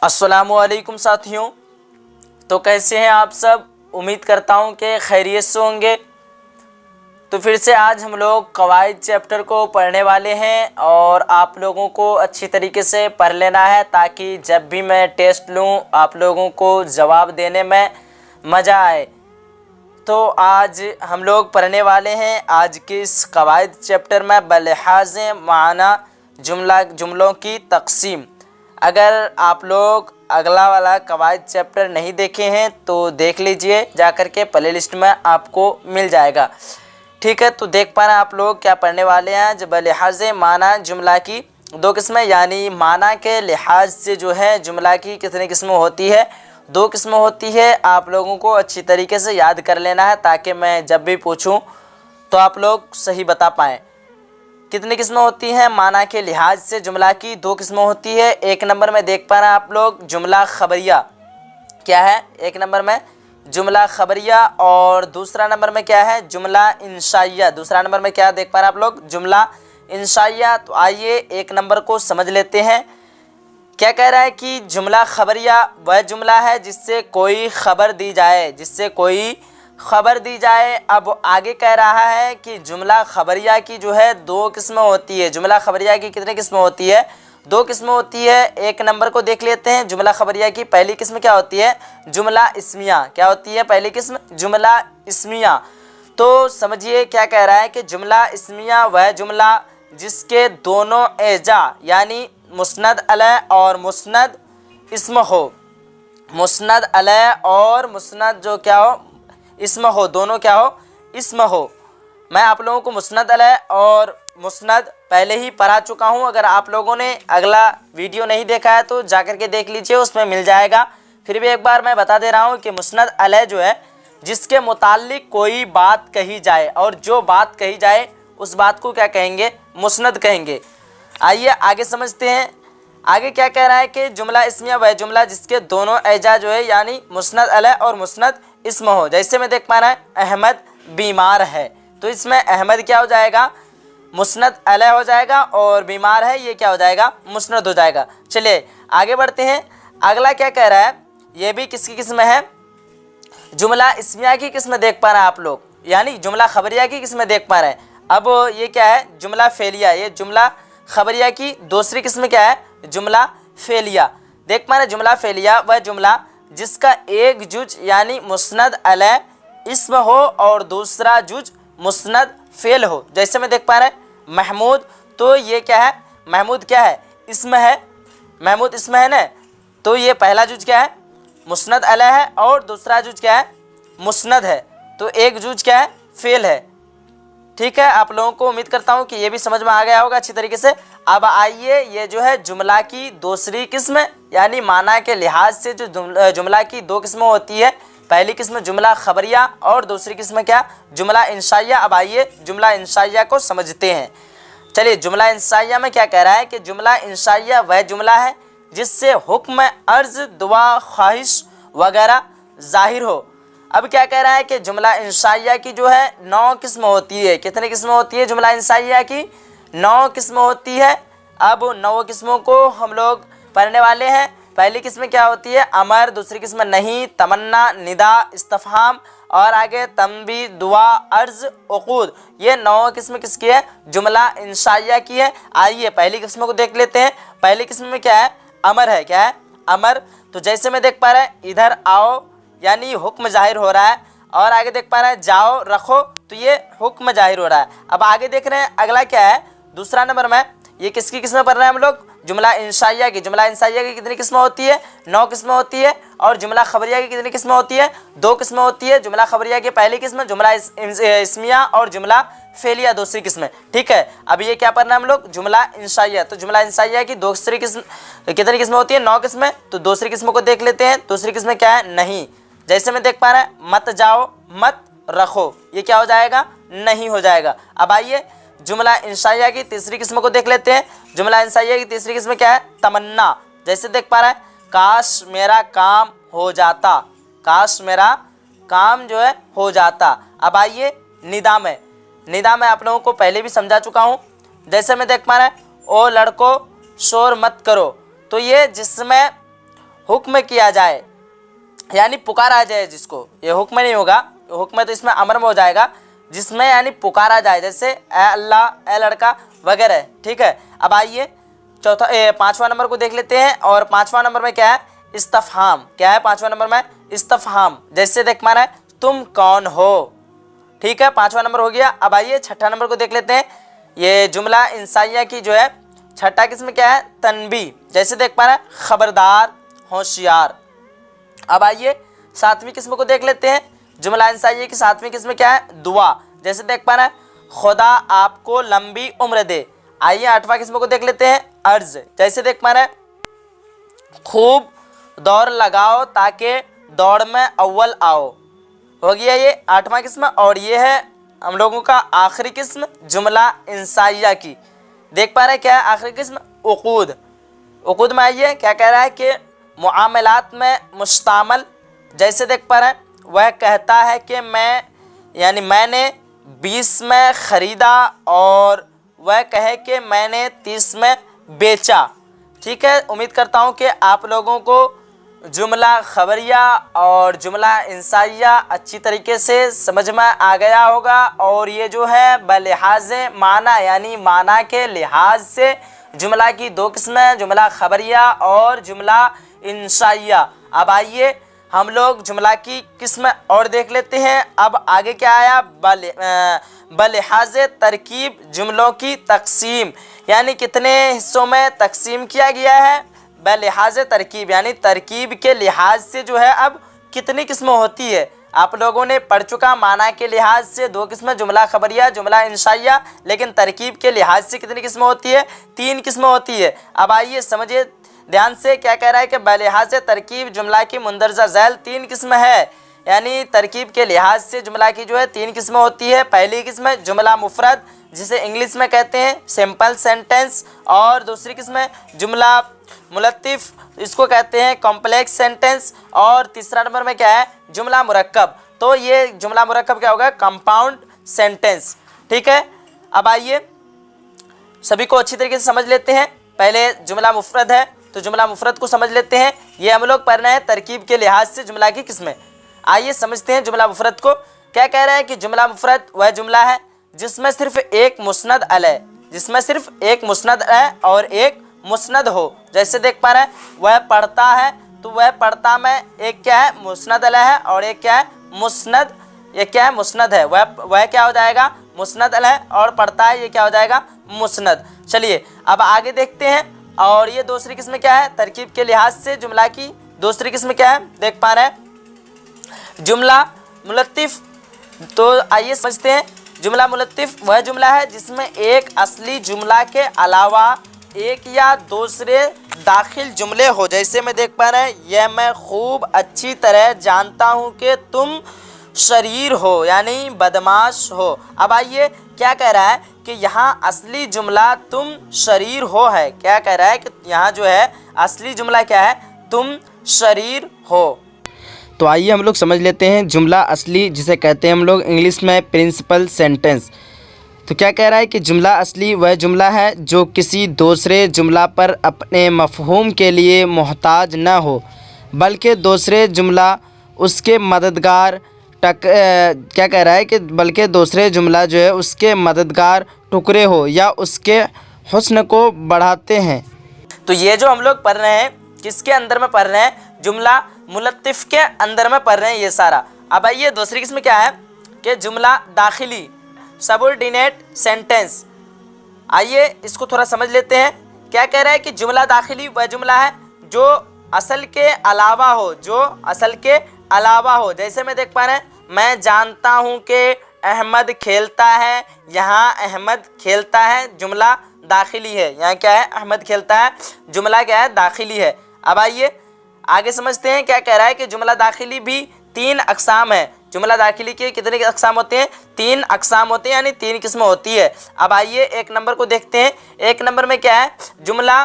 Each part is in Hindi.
अस्सलामुअलैकुम साथियों। तो कैसे हैं आप सब? उम्मीद करता हूं कि खैरियत से होंगे। तो फिर से आज हम लोग कवायद चैप्टर को पढ़ने वाले हैं और आप लोगों को अच्छी तरीके से पढ़ लेना है ताकि जब भी मैं टेस्ट लूं आप लोगों को जवाब देने में मज़ा आए। तो आज हम लोग पढ़ने वाले हैं आज के इस कवायद चैप्टर में बलिहाज़ माना जुमलों की तकसीम। अगर आप लोग अगला वाला कवायद चैप्टर नहीं देखे हैं तो देख लीजिए, जाकर के प्ले लिस्ट में आपको मिल जाएगा। ठीक है, तो देख पाना आप लोग क्या पढ़ने वाले हैं। जब लिहाज माना जुमला की दो किस्में, यानी माना के लिहाज से जो है जुमला की कितनी किस्में होती है? दो किस्में होती है। आप लोगों को अच्छी तरीके से याद कर लेना है ताकि मैं जब भी पूछूं तो आप लोग सही बता पाएँ। कितनी किस्में होती हैं माना के लिहाज से? जुमला की दो किस्में होती है। एक नंबर में देख पा रहे हैं आप लोग जुमला खबरिया। क्या है? एक नंबर में जुमला खबरिया और दूसरा नंबर में क्या है? जुमला इंशाइया। दूसरा नंबर में क्या देख पा रहे हैं आप लोग? जुमला इंशाइया। तो आइए एक नंबर को समझ लेते हैं। क्या कह रहा है कि जुमला खबरिया वह जुमला है जिससे कोई खबर दी जाए, जिससे कोई खबर दी जाए। अब आगे कह रहा है कि जुमला खबरिया की जो है दो किस्में होती है। जुमला खबरिया की कितनी किस्में होती है? दो किस्में होती है। एक नंबर को देख लेते हैं। जुमला खबरिया की पहली किस्म क्या होती है? जुमला इस्मिया। क्या होती है पहली किस्म? जुमला इस्मिया। तो समझिए क्या कह रहा है कि जुमला इस्मिया वह जुमला जिसके दोनों एजा यानी मुस्नद अलैह और मुस्नद इस्म हो। मुस्नद अलैह और मुस्नद जो क्या हो? इस्म हो। दोनों क्या हो? इस्म हो। मैं आप लोगों को मुस्नद अलैह और मुस्नद पहले ही पढ़ा चुका हूं। अगर आप लोगों ने अगला वीडियो नहीं देखा है तो जाकर के देख लीजिए, उसमें मिल जाएगा। फिर भी एक बार मैं बता दे रहा हूं कि मुस्नद अलैह जो है जिसके मुताल्लिक कोई बात कही जाए और जो बात कही जाए उस बात को क्या कहेंगे? मुस्नद कहेंगे। आइए आगे समझते हैं। आगे क्या कह रहा है कि जुमला इस्मिया वह जुमला जिसके दोनों एजा जो है यानी मुस्नद अलैह और मुस्नद इस्म हो। जैसे में देख पा रहा है अहमद बीमार है, तो इसमें अहमद क्या हो जाएगा? मुस्नद अलैह हो जाएगा और बीमार है ये क्या हो जाएगा? मुस्नद हो जाएगा। चलिए आगे बढ़ते हैं। अगला क्या कह रहा है? ये भी किसकी किस्म है? जुमला इस्मिया की किस्म देख पा रहे हैं आप लोग, यानी जुमला खबरिया की किस्म देख पा रहे हैं। अब ये क्या है? जुमला फेलिया। ये जुमला खबरिया की दूसरी किस्म क्या है? जुमला फेलिया। देख पा रहे हैं जुमला फेलिया वह जुमला जिसका एक जुज यानी मुस्नद अलैह इस्म हो और दूसरा जुज मुस्नद फेल हो। जैसे में देख पा रहे हैं महमूद, तो ये क्या है? महमूद क्या है? इस्म है। महमूद इस्म है ना, तो ये पहला जुज क्या है? मुस्नद अलैह है और दूसरा जुज क्या है? मुस्नद है। तो एक जुज क्या है? फेल है। ठीक है, आप लोगों को उम्मीद करता हूँ कि ये भी समझ में आ गया होगा अच्छी तरीके से। अब आइए ये जो है जुमला की दूसरी किस्म यानी माना के लिहाज से जो जुमला की दो किस्में होती है। पहली किस्म जुमला खबरिया और दूसरी किस्म क्या? जुमला इंशाइया। अब आइए जुमला इंशाइया को समझते हैं। चलिए जुमला इंशाइया में क्या कह रहा है कि जुमला इंशाइया वह जुमला है जिससे हुक्म, अर्ज, दुआ, ख्वाहिश वगैरह जाहिर हो। अब क्या कह रहा है कि जुमला इंशाइया की जो है 9 किस्म होती है। कितनी किस्म होती है जुमला इंशाइया की? 9 किस्म होती है। अब 9 किस्मों को हम लोग पढ़ने वाले हैं। पहली किस्म क्या होती है? अमर। दूसरी किस्म नहीं, तमन्ना, निदा, इस्तफहाम और आगे तंबी, दुआ, अर्ज, उकूद। ये 9 किस्म किसकी है? जुमला इंशाइया की है। आइए पहली किस्म को देख लेते हैं। पहली किस्म में क्या है? अमर है। क्या है? अमर। तो जैसे मैं देख पा रहे हैं इधर आओ यानी हुक्म जाहिर हो रहा है और आगे देख पा रहे हैं जाओ रखो, तो ये हुक्म जाहिर हो रहा है। अब आगे देख रहे हैं अगला क्या है? दूसरा नंबर में ये किसकी किस्में पढ़ रहे हैं हम लोग? जुमला इंशाइया की। जुमला इंशाइया की कितनी किस्में होती है? 9 किस्में होती है। और जुमला खबरिया की कितनी किस्में होती है? 2 किस्में होती है। जुमला खबरिया की पहली किस्म जुमला इस्मिया और जुमला फेलिया दूसरी किस्म। ठीक है, अब ये क्या पढ़ना है हम लोग? जुमला इंशाइया। तो जुमला इंशाइया की दूसरी किस्म कितनी किस्में होती है? 9 किस्में। तो दूसरी किस्म को देख लेते हैं। दूसरी किस्म क्या है? नहीं। जैसे मैं देख पा रहे हैं मत जाओ, मत रखो, ये क्या हो जाएगा? नहीं हो जाएगा। अब आइए जुमला इंशाइया की तीसरी किस्म को देख लेते हैं। जुमला इंशाइया की तीसरी किस्म क्या है? तमन्ना। जैसे देख पा रहे हैं काश मेरा काम हो जाता। काश मेरा काम जो है हो जाता। अब आइए निदा में। निदा में आप लोगों को पहले भी समझा चुका हूँ। जैसे मैं देख पा रहे हैं ओ लड़को शोर मत करो, तो ये जिसमें हुक्म किया जाए, यानी पुकारा जाए जिसको, ये हुक्म नहीं होगा, हुक्म तो इसमें अमर में हो जाएगा, जिसमें यानी पुकारा जाए, जैसे ए अल्लाह, ए लड़का वगैरह। ठीक है, अब आइए पांचवा नंबर को देख लेते हैं। और पांचवा नंबर में क्या है? इस्तफहाम। क्या है पांचवा नंबर में? इस्तफहाम। जैसे देख पा रहे हैं, तुम कौन हो। ठीक है, पांचवा नंबर हो गया। अब आइए छठा नंबर को देख लेते हैं। ये जुमला इंसाइया की जो है छठा किस्म क्या है? तनबी। जैसे देख पा रहे हैं, खबरदार, होशियार। अब आइए सातवीं किस्म को देख लेते हैं। जुमला इंसाइया की सातवीं किस्म क्या है? दुआ। जैसे देख पा रहे हैं, खुदा आपको लंबी उम्र दे। आइए आठवां किस्म को देख लेते हैं, अर्ज। जैसे देख पा रहे हैं, खूब दौड़ लगाओ ताकि दौड़ में अव्वल आओ। हो गया ये आठवां किस्म। और ये है हम लोगों का आखिरी किस्म जुमला इंसाइया की। देख पा रहे हैं क्या है आखिरी किस्म? उकूद। उकूद में आइए क्या कह रहा है कि मुआमलात में मुश्तामल। जैसे देख पा रहे हैं, वह कहता है कि मैंने 20 में ख़रीदा और वह कहे कि मैंने 30 में बेचा। ठीक है, उम्मीद करता हूँ कि आप लोगों को जुमला खबरिया और जुमला इंसाइया अच्छी तरीके से समझ में आ गया होगा। और ये जो है बलिहाज माना, यानी माना के लिहाज से जुमला की दो किस्में, जुमला खबरिया और जुमला इंसाइया। अब आइए हम लोग जुमला की किस्म और देख लेते हैं। अब आगे क्या आया? बलिहाज तरकीब जुमलों की तकसीम, यानी कितने हिस्सों में तकसीम किया गया है? बलिहाज तरकीब, यानी तरकीब के लिहाज से जो है अब कितनी किस्में होती है। आप लोगों ने पढ़ चुका माना के लिहाज से दो किस्में, जुमला खबरिया, जुमला इंशाइया, लेकिन तरकीब के लिहाज से कितनी किस्में होती है? 3 किस्में होती है। अब आइए समझिए ध्यान से क्या कह रहा है कि बलिहाज तरकीब जुमला की मुंदरजा झैल 3 किस्म है, यानी तरकीब के लिहाज से जुमला की जो है 3 किस्में होती है। पहली किस्म जुमला मुफरद, जिसे इंग्लिश में कहते हैं सिंपल सेंटेंस, और दूसरी किस्म जुमला मुलत्तिफ, इसको कहते हैं कॉम्प्लेक्स सेंटेंस, और तीसरा नंबर में क्या है? जुमला मुरक्कब। तो ये जुमला मुरक्कब क्या होगा? Compound sentence. ठीक है, अब आइए सभी को अच्छी तरीके से समझ लेते हैं। पहले जुमला मुफरद है तो जुमला मुफरद को समझ लेते हैं। ये हम लोग पढ़ रहे हैं तरकीब के लिहाज से जुमला की किस्में। आइए समझते हैं जुमला मुफरद को। क्या कह रहा है कि जुमला मुफरद वह जुमला है जिसमें सिर्फ एक मुस्नद अलय, जिसमें सिर्फ एक मुस्नद अलय और एक मुस्नद हो। जैसे देख पा रहे हैं, वह पढ़ता है तो वह पढ़ता में एक क्या है? मुस्नद अलय है, और एक क्या है? मुस्नद। ये क्या है? मुस्नद है। वह क्या हो जाएगा? मुस्नद अलय, और पढ़ता है ये क्या हो जाएगा? मुस्नद। चलिए अब आगे देखते हैं। और ये दूसरी किस्म क्या है? तरकीब के लिहाज से जुमला की दूसरी किस्म क्या है? देख पा रहे हैं, जुमला मुलत्तिफ। तो आइए समझते हैं। जुमला मुलत्तिफ वह जुमला है जिसमें एक असली जुमला के अलावा एक या दूसरे दाखिल जुमले हो। जैसे मैं देख पा रहे हैं, यह मैं खूब अच्छी तरह जानता हूँ कि तुम शरीर हो, यानी बदमाश हो। अब आइए क्या कह रहा है कि यहाँ असली जुमला तुम शरीर हो है। क्या कह रहा है कि यहाँ जो है असली जुमला क्या है? तुम शरीर हो। तो आइए हम लोग समझ लेते हैं जुमला असली, जिसे कहते हैं हम लोग इंग्लिश में प्रिंसिपल सेंटेंस। तो क्या कह रहा है कि जुमला असली वह जुमला है जो किसी दूसरे जुमला पर अपने मफ़हूम के लिए मोहताज न हो, बल्कि दूसरे जुमला उसके मददगार क्या कह रहा है कि बल्कि दूसरे जुमला जो है उसके मददगार टुकड़े हो या उसके हुस्न को बढ़ाते हैं। तो ये जो हम लोग पढ़ रहे हैं किसके अंदर में पढ़ रहे हैं? जुमला मुलत्तिफ के अंदर में पढ़ रहे हैं ये सारा। अब आइए दूसरी किस्म क्या है कि जुमला दाखिली, सबऑर्डिनेट सेंटेंस। आइए इसको थोड़ा समझ लेते हैं। क्या कह रहा है कि जुमला दाखिली वह जुमला है जो असल के अलावा हो, जो असल के अलावा हो। जैसे मैं देख पा रहे हैं, मैं जानता हूँ कि अहमद खेलता है, यहाँ अहमद खेलता है जुमला दाखिली है। यहाँ क्या है? अहमद खेलता है, जुमला क्या है? दाखिली है। अब आइए आगे समझते हैं। क्या कह रहा है कि जुमला दाखिली भी 3 अक़साम है। जुमला दाखिली के कितने अक़साम होते हैं? 3 अक़साम होते हैं, यानी 3 किस्में होती है। अब आइए 1 नंबर को देखते हैं। 1 नंबर में क्या है? जुमला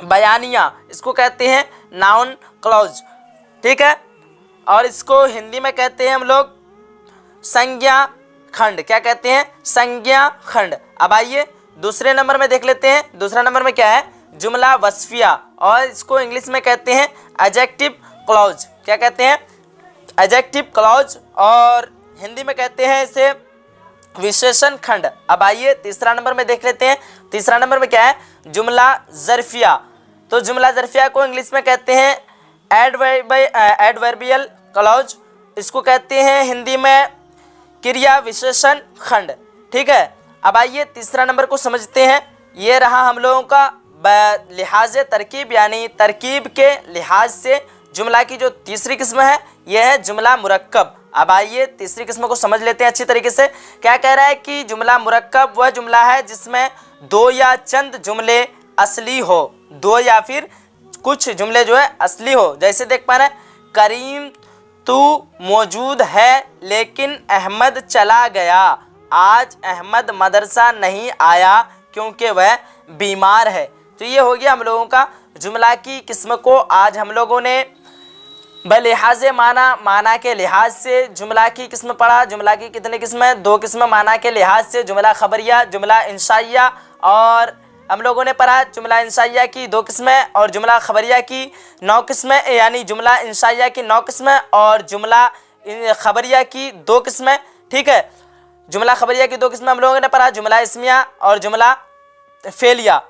बयानिया, इसको कहते हैं नाउन क्लॉज। ठीक है, और इसको हिंदी में कहते हैं हम लोग संज्ञा खंड। क्या कहते हैं? संज्ञा खंड। अब आइए दूसरे नंबर में देख लेते हैं। दूसरा नंबर में क्या है? जुमला वस्फिया। और इसको इंग्लिश में कहते हैं एडजेक्टिव क्लॉज। क्या कहते हैं? एडजेक्टिव क्लॉज, और हिंदी में कहते हैं इसे विशेषण खंड। अब आइए तीसरा नंबर में देख लेते हैं। तीसरा नंबर में क्या है? जुमला ज़र्फिया। तो जुमला ज़र्फिया को इंग्लिश में कहते हैं एडवर्बियल क्लॉज। इसको कहते हैं हिंदी में क्रिया विशेषण खंड। ठीक है, अब आइए तीसरा नंबर को समझते हैं। ये रहा हम लोगों का लिहाज तरकीब, यानी तरकीब के लिहाज से जुमला की जो तीसरी किस्म है यह है जुमला मुरक्कब। अब आइए तीसरी किस्म को समझ लेते हैं अच्छी तरीके से। क्या कह रहा है कि जुमला मुरक्कब वह जुमला है जिसमें दो या चंद जुमले असली हो, दो या फिर कुछ जुमले जो है असली हो। जैसे देख पा रहे हैं, करीम तू मौजूद है लेकिन अहमद चला गया। आज अहमद मदरसा नहीं आया क्योंकि वह बीमार है। तो ये हो गया हम लोगों का जुमला की किस्म को आज हम लोगों ने बलिहाज माना के लिहाज से जुमला की किस्म पढ़ा। जुमला की कितने किस्म है? दो किस्म माना के लिहाज से, जुमला खबरिया, जुमला इंशाइया। और हम लोगों ने पढ़ा जुमला इंशाइया की 2 किस्में और जुमला खबरिया की 9 किस्में, यानी जुमला इंशाइया की 9 किस्में और जुमला खबरिया की 2 किस्में। ठीक है, जुमला खबरिया की 2 किस्में हम लोगों ने पढ़ा, जुमला इस्मिया और जुमला फेलिया।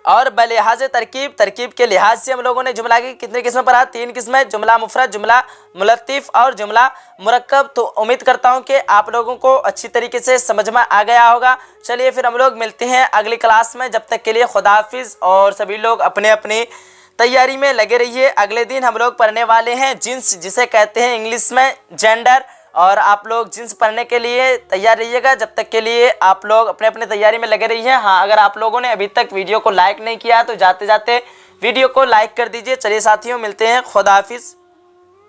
और बलिहाज तरकीब के लिहाज से हम लोगों ने जुमला की कितनी किस्में पढ़ा? 3 किस्में, जुमला मुफरद, जुमला मुलत्तिफ और जुमला मुरक्कब। तो उम्मीद करता हूं कि आप लोगों को अच्छी तरीके से समझ में आ गया होगा। चलिए फिर हम लोग मिलते हैं अगली क्लास में। जब तक के लिए खुदा हाफिज़, और सभी लोग अपने अपनी तैयारी में लगे रहिए। अगले दिन हम लोग पढ़ने वाले हैं जिन्स, जिसे कहते हैं इंग्लिश में जेंडर, और आप लोग जिन्स पढ़ने के लिए तैयार रहिएगा। जब तक के लिए आप लोग अपने अपने तैयारी में लगे रहिए। हाँ, अगर आप लोगों ने अभी तक वीडियो को लाइक नहीं किया तो जाते जाते वीडियो को लाइक कर दीजिए। चलिए साथियों, मिलते हैं। खुदा हाफिज़।